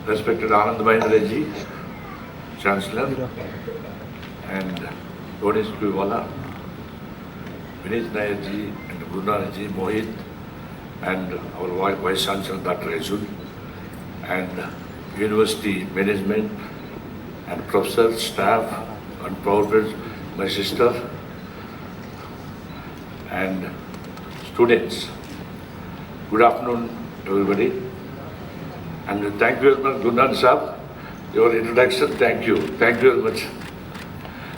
respected Anand Mahindra ji, Chancellor, and Ganesh Kuiwala, Vineet Nair ji, and Gurunaraj ji, Mohit, and our Vice Chancellor Dr. Azul, and University management, and professors, staff, and proud my sister, and students. Good afternoon, everybody. And thank you very much, Gunnan Sahab, your introduction. Thank you very much.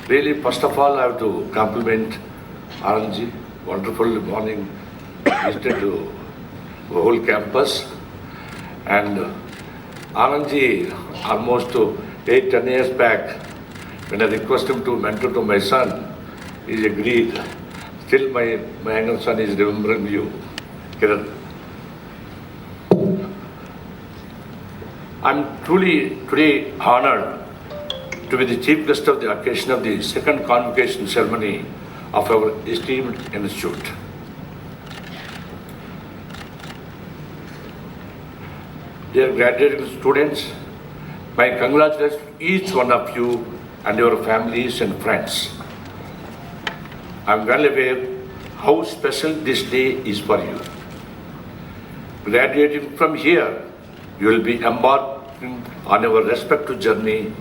Really, first of all, I have to compliment Anandji. Wonderful morning visited to the whole campus. And Anandji, almost 8-10 years back, when I requested him to mentor to my son, he agreed. Still, my younger son is remembering you, Kiran. I'm truly today honored to be the chief guest of the occasion of the second convocation ceremony of our esteemed institute. Dear graduating students, my congratulations to each one of you and your families and friends. I'm well aware how special this day is for you. Graduating from here, you will be embarking on your respective journey.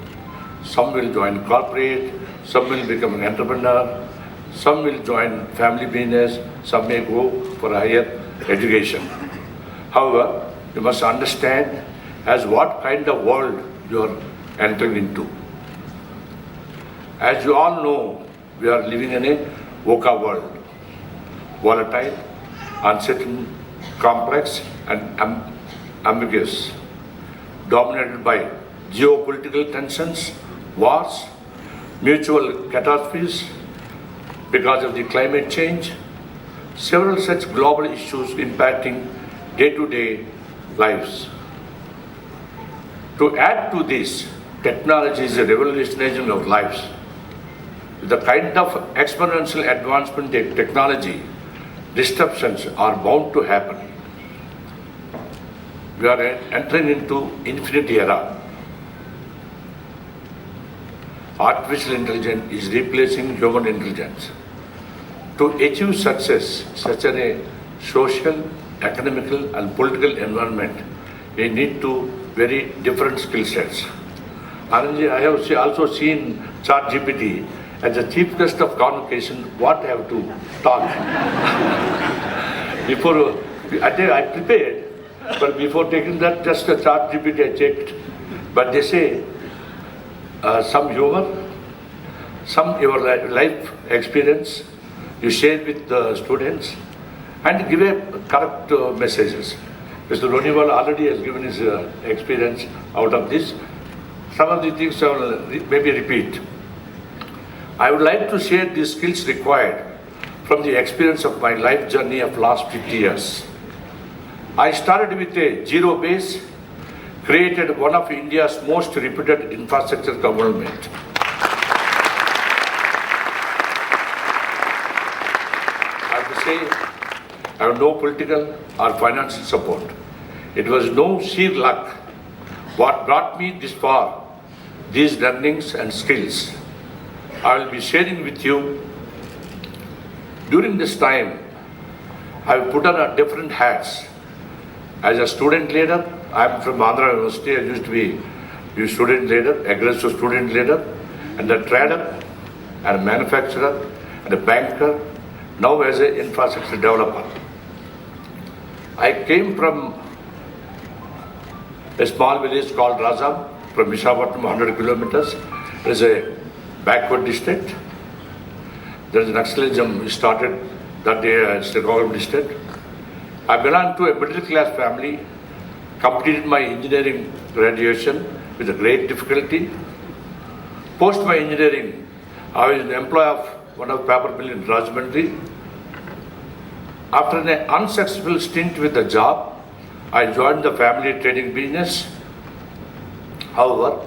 Some will join corporate, some will become an entrepreneur, some will join family business, some may go for higher education. However, you must understand as what kind of world you are entering into. As you all know, we are living in a VUCA world, volatile, uncertain, complex, and ambiguous, dominated by geopolitical tensions, wars, mutual catastrophes because of the climate change, several such global issues impacting day-to-day lives. To add to this, technology is revolutionizing our lives. With the kind of exponential advancement in technology, disruptions are bound to happen. We are entering into infinite era. Artificial intelligence is replacing human intelligence. To achieve success, such as a social, economical, and political environment, we need two very different skill sets. Anandji, I have also seen ChatGPT as the chief guest of convocation. What I have to talk? I prepared. But before taking that, just a ChatGPT I checked. But they say some humor, some your life experience you share with the students and give a correct messages. Mr. Roniwal already has given his experience out of this. Some of the things I will maybe repeat. I would like to share the skills required from the experience of my life journey of last 50 years. I started with a zero base, created one of India's most reputed infrastructure government. I have to say, I have no political or financial support. It was no sheer luck what brought me this far, these learnings and skills. I will be sharing with you. During this time, I have put on different hats. As a student leader, I am from Mahindra University. I used to be a student leader, aggressive student leader, and a trader, and a manufacturer, and a banker, now as an infrastructure developer. I came from a small village called Razam, from Visakhapatnam, 100 kilometers. It is a backward district. There is an Naxalism started that day as the government district. I belong to a middle class family, completed my engineering graduation with a great difficulty. Post my engineering, I was an employee of one of the paper mill in Rajahmundry. After an unsuccessful stint with the job, I joined the family trading business. However,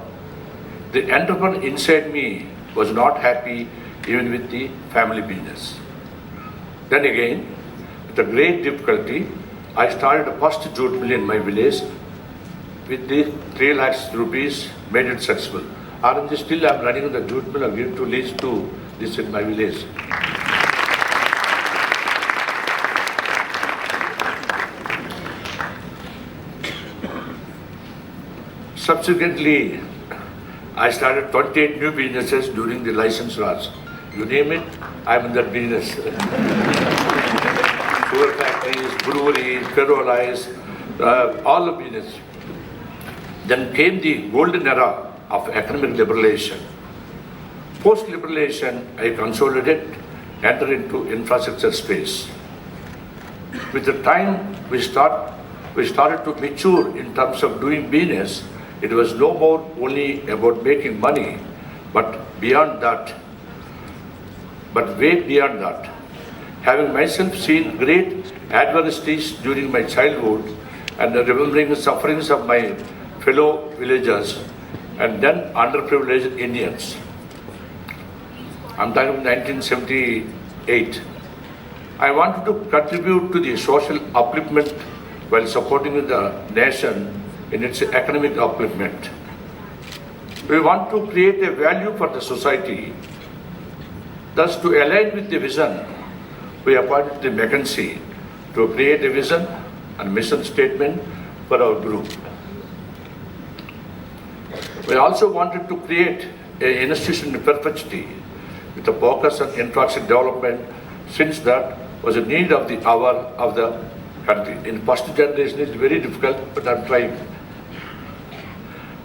the entrepreneur inside me was not happy even with the family business. Then again, with a great difficulty, I started a first jute mill in my village. with the 3 lakhs rupees made it successful. RNG still I'm running the jute mill, I'm giving to lease to this in my village. Subsequently, I started 28 new businesses during the license laws. You name it, I'm in that business. Sugar factories, breweries, ferroalloys, all the business. Then came the golden era of economic liberalization. Post-liberalization, I consolidated, entered into infrastructure space. With the time we started to mature in terms of doing business. It was no more only about making money, but beyond that, but way beyond that. Having myself seen great adversities during my childhood and remembering the sufferings of my fellow villagers and then underprivileged Indians. I'm talking about 1978. I wanted to contribute to the social upliftment while supporting the nation in its economic upliftment. We want to create a value for the society. Thus, to align with the vision, we appointed the McKinsey to create a vision and mission statement for our group. We also wanted to create an institution in perpetuity with a focus on infrastructure development, since that was a need of the hour of the country. In first generation, it's very difficult, but I'm trying.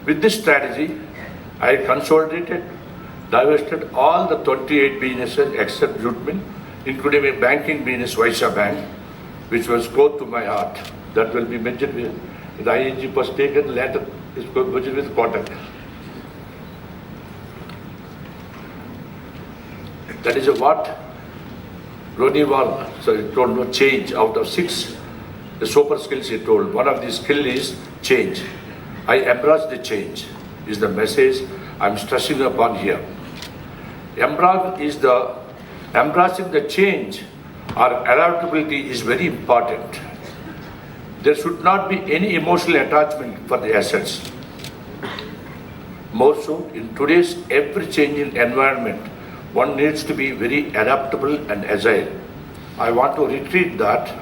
With this strategy, I consolidated, divested all the 28 businesses except jute mill, including a banking business, VUCA Bank, which was close to my heart. That will be mentioned with the ING was taken, later is mentioned with Kotak. That is what Ronnie Wall told, no change. Out of 6, the super skills he told. One of the skill is change. I embrace the change, is the message I'm stressing upon here. Embracing the change or adaptability is very important. There should not be any emotional attachment for the assets. More so, in today's ever-changing environment, one needs to be very adaptable and agile. I want to reiterate that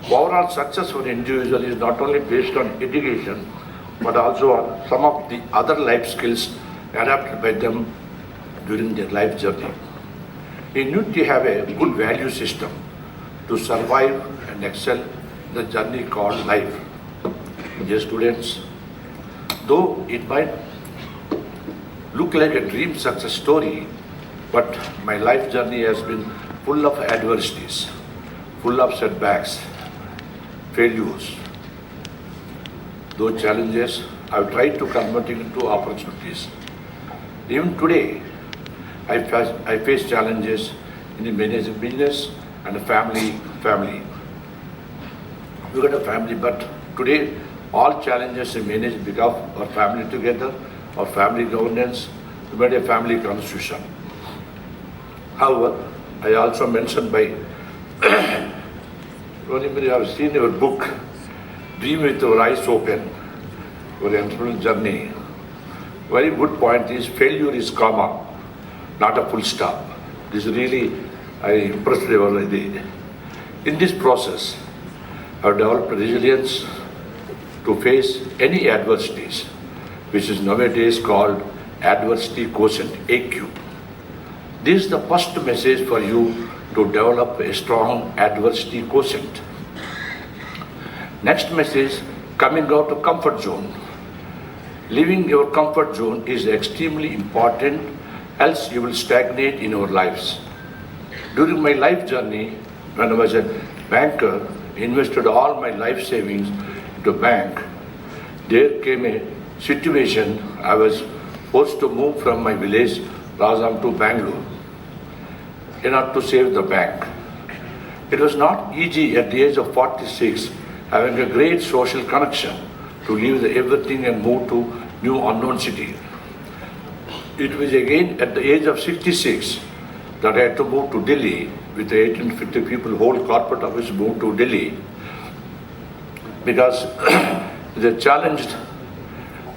overall success for an individual is not only based on education, but also on some of the other life skills adapted by them during their life journey. You need to have a good value system to survive and excel in the journey called life. Dear students, though it might look like a dream success story, but my life journey has been full of adversities, full of setbacks, failures. Those challenges, I've tried to convert into opportunities. Even today, I face challenges in the managing business and family. We got a family, but today all challenges are managed because our family together, our family governance, we made a family constitution. However, I also mentioned by Ronnie, you have seen your book, Dream with Your Eyes Open, your entrepreneurial journey. Very good point is failure is comma, not a full stop. This really, I impressed already. In this process, I have developed resilience to face any adversities, which is nowadays called adversity quotient, AQ. This is the first message for you to develop a strong adversity quotient. Next message, coming out of comfort zone. Leaving your comfort zone is extremely important, else you will stagnate in your lives. During my life journey, when I was a banker, invested all my life savings into bank, there came a situation I was forced to move from my village, Rajam, to Bangalore, in order to save the bank. It was not easy at the age of 46, having a great social connection, to leave everything and move to new unknown city. It was again at the age of 66 that I had to move to Delhi with 1850 people, whole corporate office moved to Delhi because they challenged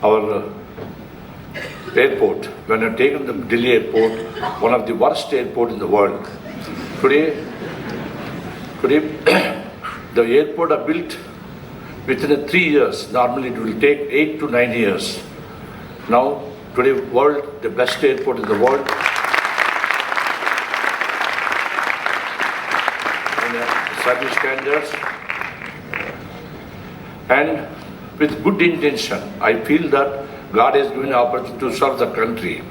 our airport, when I've taken the Delhi airport, one of the worst airport in the world. Today, the airport are built within 3 years. Normally it will take 8 to 9 years. Now, today, world, the best airport in the world. Service standards. And with good intention, I feel that God has given an opportunity to serve the country.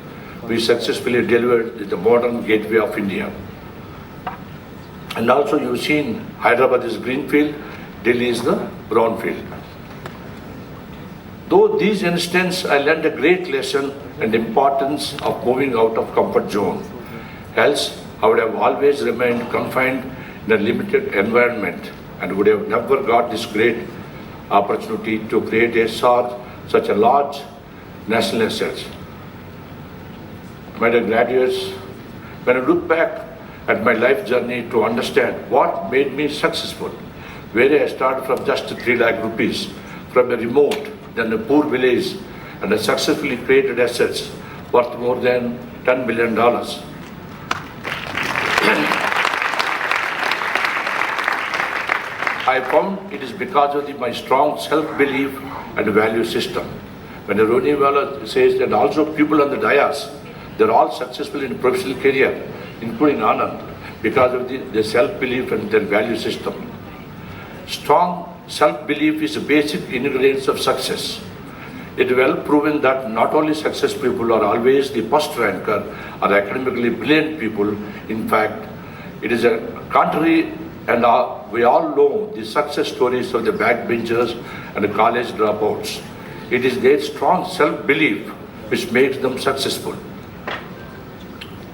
We successfully delivered the modern gateway of India. And also you've seen Hyderabad is greenfield, Delhi is the brownfield. Though these instances, I learned a great lesson and importance of moving out of comfort zone. Else, I would have always remained confined in a limited environment and would have never got this great opportunity to create such a large national asset. My dear graduates, when I look back at my life journey to understand what made me successful, where I started from just 3 lakh rupees, from a remote, then a poor village, and I successfully created assets worth more than $10 billion. I found it is because of my strong self-belief and value system. When Ronnie says, and also people on the dais, they're all successful in professional career, including Anand, because of their self-belief and their value system. Strong self-belief is a basic ingredient of success. It is well proven that not only success people are always the first ranker or academically brilliant people. In fact, it is a contrary, and we all know the success stories of the backbenchers and the college dropouts. It is their strong self-belief which makes them successful.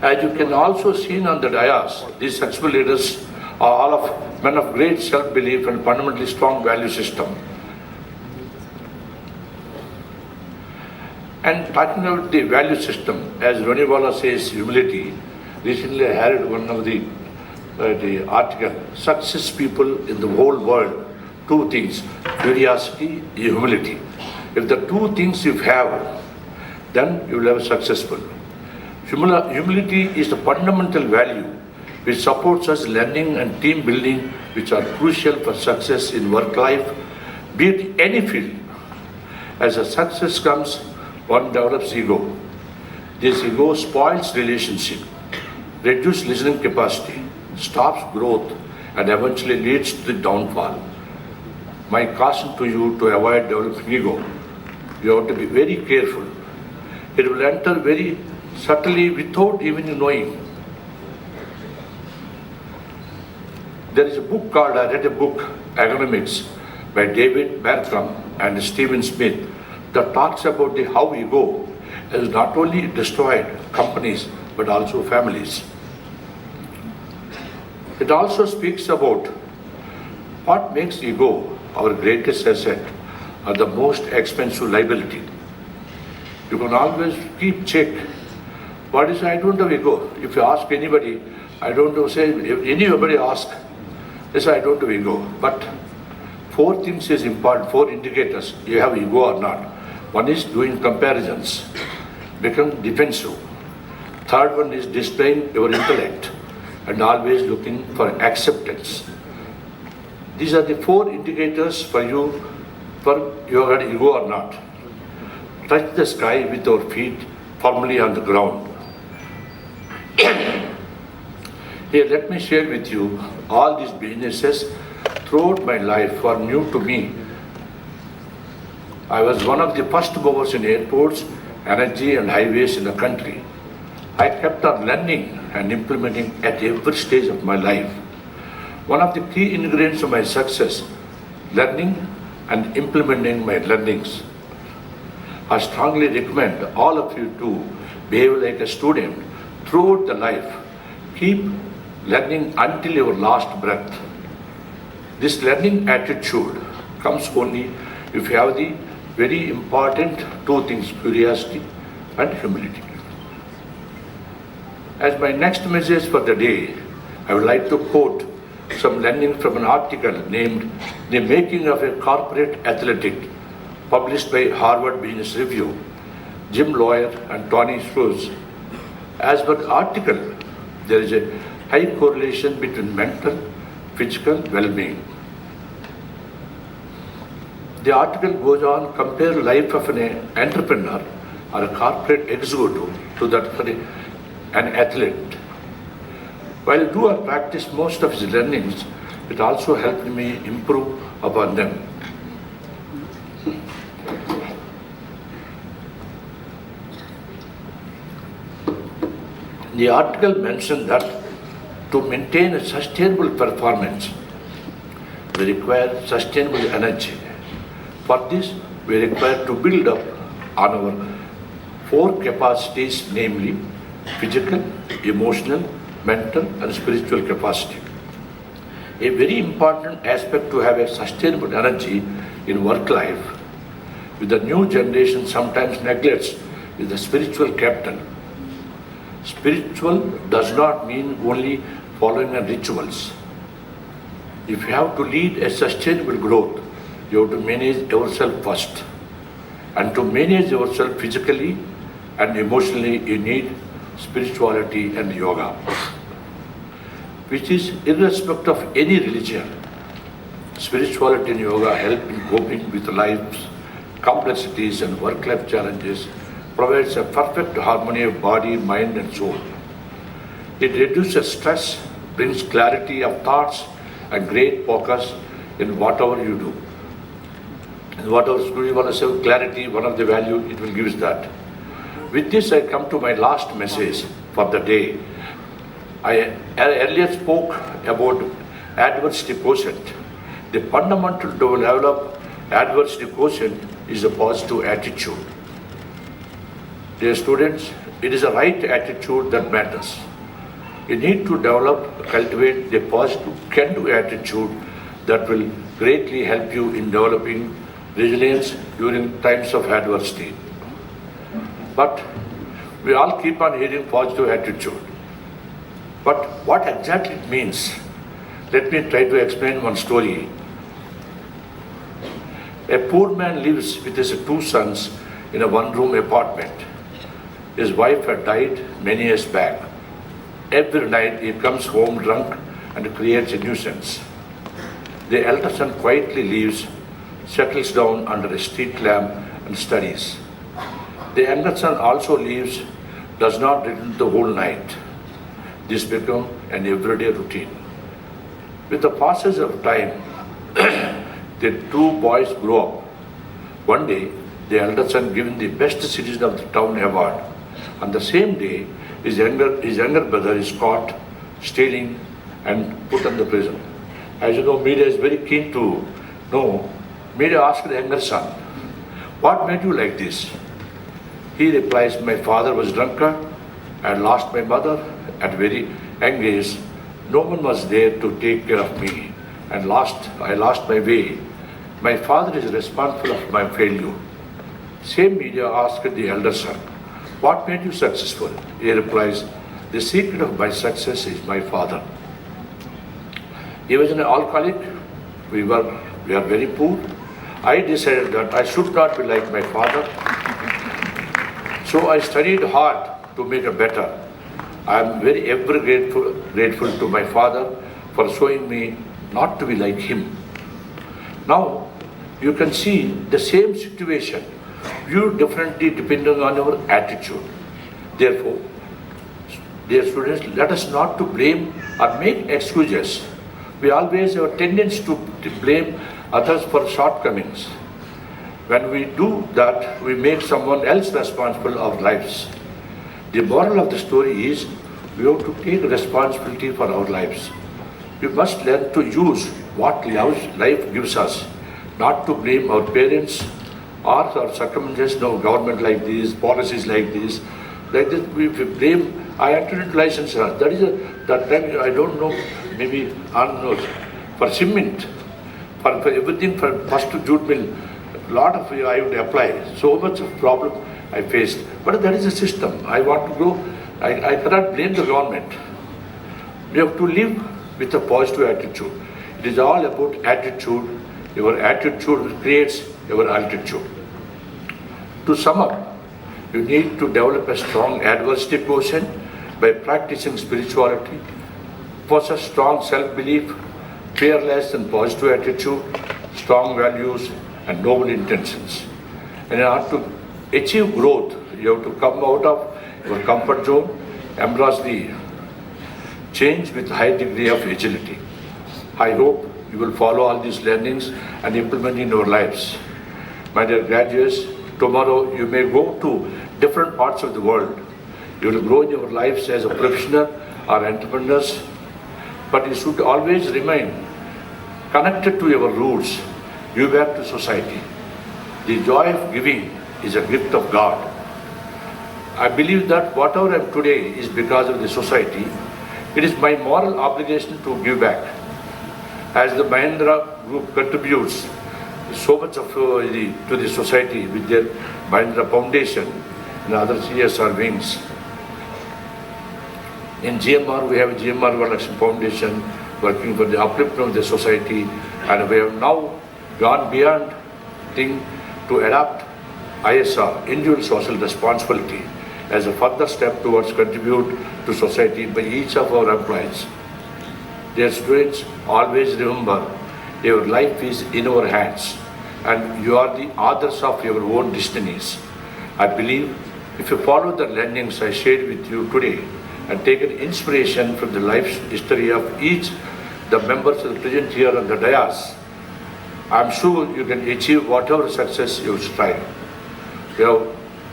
As you can also see on the dais, these successful leaders are all of men of great self-belief and fundamentally strong value system. And talking about the value system, as Ronnie says, humility. Recently I read one of the article, success people in the whole world, 2 things, curiosity, humility. If the 2 things you have, then you will have successful. Humility is the fundamental value which supports us learning and team building, which are crucial for success in work life, be it any field. As a success comes, one develops ego. This ego spoils relationship, reduces listening capacity, stops growth, and eventually leads to the downfall. My caution to you to avoid developing ego, you have to be very careful. It will enter very subtly without even knowing. There is a book called, I read a book, Economics, by David Bertram and Stephen Smith, that talks about how ego has not only destroyed companies, but also families. It also speaks about what makes ego our greatest asset or the most expensive liability. You can always keep check. What is, I don't have ego. If you ask anybody, I don't know, say, if anybody asks, they say, I don't have ego. But 4 things is important, 4 indicators, you have ego or not. One is doing comparisons, become defensive. Third one is displaying your intellect and always looking for acceptance. These are the 4 indicators for you, for your ego or not. Touch the sky with your feet firmly on the ground. Here, let me share with you all these businesses throughout my life were new to me. I was one of the first movers in airports, energy and highways in the country. I kept on learning and implementing at every stage of my life. One of the key ingredients of my success, learning and implementing my learnings. I strongly recommend all of you to behave like a student throughout the life. Keep learning until your last breath. This learning attitude comes only if you have the very important 2 things, curiosity and humility. As my next message for the day, I would like to quote some learning from an article named The Making of a Corporate Athletic published by Harvard Business Review, Jim Lawyer and Tony Schroes. As per the article, there is a high correlation between mental, physical well-being. The article goes on to compare life of an entrepreneur or a corporate executive to that of an athlete. While I do or practice most of his learnings, it also helped me improve upon them. The article mentioned that to maintain a sustainable performance, we require sustainable energy. For this, we require to build up on our 4 capacities, namely physical, emotional, mental and spiritual capacity. A very important aspect to have a sustainable energy in work life, with the new generation sometimes neglects, is the spiritual capital. Spiritual does not mean only following the rituals. If you have to lead a sustainable growth, you have to manage yourself first. And to manage yourself physically and emotionally, you need spirituality and yoga, which is irrespective of any religion. Spirituality and yoga help in coping with life's complexities and work-life challenges, provides a perfect harmony of body, mind and soul. It reduces stress, brings clarity of thoughts and great focus in whatever you do. And whatever you want to say, clarity, one of the value, it will give us that. With this, I come to my last message for the day. I earlier spoke about adversity quotient. The fundamental to develop adversity quotient is a positive attitude. Dear students, it is a right attitude that matters. You need to develop, cultivate the positive can-do attitude that will greatly help you in developing resilience during times of adversity. But we all keep on hearing positive attitude. But what exactly it means? Let me try to explain one story. A poor man lives with his 2 sons in a 1-room apartment. His wife had died many years back. Every night he comes home drunk and creates a nuisance. The elder son quietly leaves, settles down under a street lamp and studies. The younger son also leaves, does not return the whole night. This becomes an everyday routine. With the passage of time, the 2 boys grow up. One day, the elder son given the best citizen of the town award. On the same day, his younger brother is caught stealing and put in the prison. As you know, media is very keen to know. Media asked the younger son, "What made you like this?" He replies, "My father was drunkard. I lost my mother at very young age. No one was there to take care of me, and I lost my way. My father is responsible of my failure." Same media asked the elder son, "What made you successful?" He replies, "The secret of my success is my father. He was an alcoholic. We are very poor. I decided that I should not be like my father. So I studied hard to make it better. I am very ever grateful to my father for showing me not to be like him." Now, you can see the same situation viewed differently depending on our attitude. Therefore, dear students, let us not to blame or make excuses. We always have a tendency to blame others for shortcomings. When we do that, we make someone else responsible of lives. The moral of the story is we have to take responsibility for our lives. We must learn to use what life gives us, not to blame our parents or our circumstances, no government like this, policies like this. Like this, we blame. I entered into license. That time I don't know, maybe unknown for cement, for everything, for first jute mill. Lot of I would apply. So much of problem I faced. But that is a system. I want to go. I cannot blame the government. We have to live with a positive attitude. It is all about attitude. Your attitude creates your altitude. To sum up, you need to develop a strong adversity quotient by practicing spirituality, possess strong self-belief, fearless and positive attitude, strong values and noble intentions. And in order to achieve growth, you have to come out of your comfort zone, embrace the change with high degree of agility. I hope you will follow all these learnings and implement in your lives. My dear graduates, tomorrow you may go to different parts of the world. You will grow in your lives as a professional or entrepreneurs, but you should always remain connected to your roots. Give back to society. The joy of giving is a gift of God. I believe that whatever I am today is because of the society. It is my moral obligation to give back. As the Mahindra Group contributes so much of to the society with their Mahindra Foundation and other CSR wings. In GMR, we have GMR Group Foundation working for the upliftment of the society, and we have now gone beyond thing to adopt ISR, individual social responsibility, as a further step towards contribute to society by each of our employees. Dear students, always remember your life is in our hands and you are the authors of your own destinies. I believe if you follow the learnings I shared with you today and take an inspiration from the life history of each the members of the present here on the dais, I am sure you can achieve whatever success you strive. You have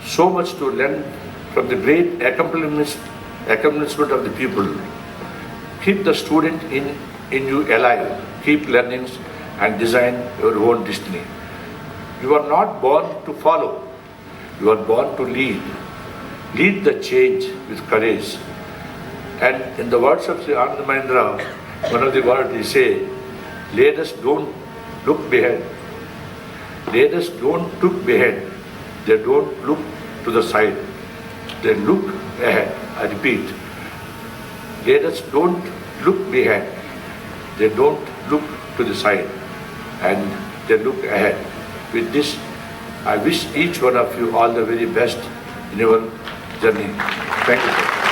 so much to learn from the great accomplishment of the people. Keep the student in you alive. Keep learning and design your own destiny. You are not born to follow. You are born to lead. Lead the change with courage. And in the words of Sri Mahindra, one of the words he say, leaders don't look behind. Leaders don't look behind. They don't look to the side. They look ahead. I repeat, leaders don't look behind. They don't look to the side, and they look ahead. With this, I wish each one of you all the very best in your journey. Thank you, sir.